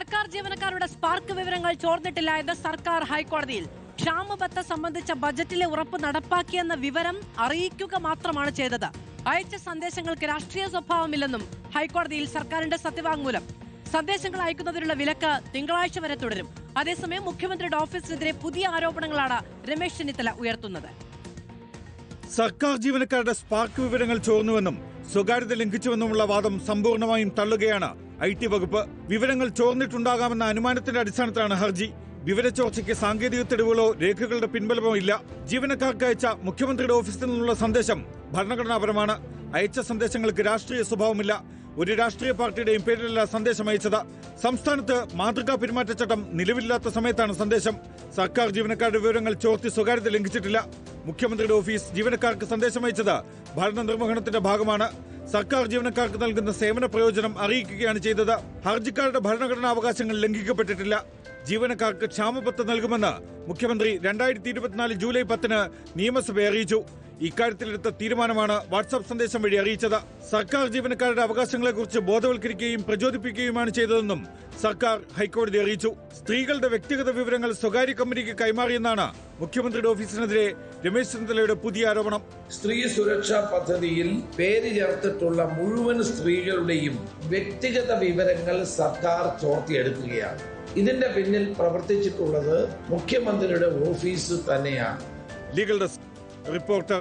സർക്കാർ ജീവനക്കാരുടെ സ്പാർക്ക് വിവരങ്ങൾ ചോർന്നിട്ടില്ല എന്ന് സർക്കാർ ഹൈക്കോടതിയിൽ. ക്ഷാമബത്ത സംബന്ധിച്ച ബജറ്റിലെ ഉറപ്പ് നടപ്പാക്കിയെന്ന വിവരം അറിയിക്കുക മാത്രമാണ് ചെയ്തത്. അയച്ച സന്ദേശങ്ങൾക്ക് രാഷ്ട്രീയ സ്വഭാവമില്ലെന്നും ഹൈക്കോടതിയിൽ സർക്കാരിന്റെ സത്യവാങ്മൂലം. സന്ദേശങ്ങൾ അയക്കുന്നതിനുള്ള വിലക്ക് തിങ്കളാഴ്ച വരെ തുടരും. അതേസമയം മുഖ്യമന്ത്രിയുടെ ഓഫീസിനെതിരെ പുതിയ ആരോപണങ്ങളാണ് രമേശ് ചെന്നിത്തല ഉയർത്തുന്നത്. സർക്കാർ ജീവനക്കാരുടെ സ്പാർക്ക് വിവരങ്ങൾ ചോർന്നുവെന്നും സ്വകാര്യത ലംഘിച്ചുവെന്നുമുള്ള വാദം സമ്പൂർണ്ണമായും തള്ളുകയാണ് IT വകുപ്പ്. വിവരങ്ങൾ ചോർന്നിട്ടുണ്ടാകാമെന്ന അനുമാനത്തിന്റെ അടിസ്ഥാനത്തിലാണ് ഹർജി. വിവരച്ചോർച്ചയ്ക്ക് സാങ്കേതിക തെളിവുകളോ രേഖകളുടെ പിൻബലമോ ഇല്ല. ജീവനക്കാർക്ക് അയച്ച മുഖ്യമന്ത്രിയുടെ ഓഫീസിൽ നിന്നുള്ള സന്ദേശം ഭരണഘടനാപരമാണ്. അയച്ച സന്ദേശങ്ങൾക്ക് രാഷ്ട്രീയ സ്വഭാവമില്ല. ഒരു രാഷ്ട്രീയ പാർട്ടിയുടെയും പേരിലല്ല സന്ദേശം അയച്ചത്. സംസ്ഥാനത്ത് മാതൃകാ പെരുമാറ്റച്ചട്ടം നിലവിലില്ലാത്ത സമയത്താണ് സന്ദേശം. സർക്കാർ ജീവനക്കാരുടെ വിവരങ്ങൾ ചോർത്തി സ്വകാര്യത ലംഘിച്ചിട്ടില്ല. മുഖ്യമന്ത്രിയുടെ ഓഫീസ് ജീവനക്കാർക്ക് സന്ദേശം അയച്ചത് ഭരണ നിർവഹണത്തിന്റെ ഭാഗമാണ്. സർക്കാർ ജീവനക്കാർക്ക് നൽകുന്ന സേവന പ്രയോജനം അറിയിക്കുകയാണ് ചെയ്തത്. ഹർജിക്കാരുടെ ഭരണഘടനാ അവകാശങ്ങൾ ലംഘിക്കപ്പെട്ടിട്ടില്ല. ജീവനക്കാർക്ക് ക്ഷാമബത്ത നൽകുമെന്ന് മുഖ്യമന്ത്രി 2024 ജൂലൈ 10 നിയമസഭയെ അറിയിച്ചു. ഇക്കാര്യത്തിലെടുത്ത തീരുമാനമാണ് വാട്സാപ്പ് സന്ദേശം വഴി അറിയിച്ചത്. സർക്കാർ ജീവനക്കാരുടെ അവകാശങ്ങളെക്കുറിച്ച് ബോധവൽക്കരിക്കുകയും പ്രചോദിപ്പിക്കുകയുമാണ് ചെയ്തതെന്നും സർക്കാർ ഹൈക്കോടതി അറിയിച്ചു. സ്ത്രീകളുടെ വ്യക്തിഗത വിവരങ്ങൾ സ്വകാര്യ കമ്പനിക്ക് കൈമാറിയെന്നാണ് മുഖ്യമന്ത്രിയുടെ ഓഫീസിനെതിരെ രമേശ് ചെന്നിത്തലയുടെ പുതിയ ആരോപണം. സ്ത്രീ സുരക്ഷാ പദ്ധതിയിൽ പേര് ചേർത്തിട്ടുള്ള മുഴുവൻ സ്ത്രീകളുടെയും വ്യക്തിഗത വിവരങ്ങൾ സർക്കാർ ചോർത്തിയെടുക്കുകയാണ്. ഇതിന്റെ പിന്നിൽ പ്രവർത്തിച്ചിട്ടുള്ളത് മുഖ്യമന്ത്രിയുടെ ഓഫീസ് തന്നെയാണ്. Legal desk reporter.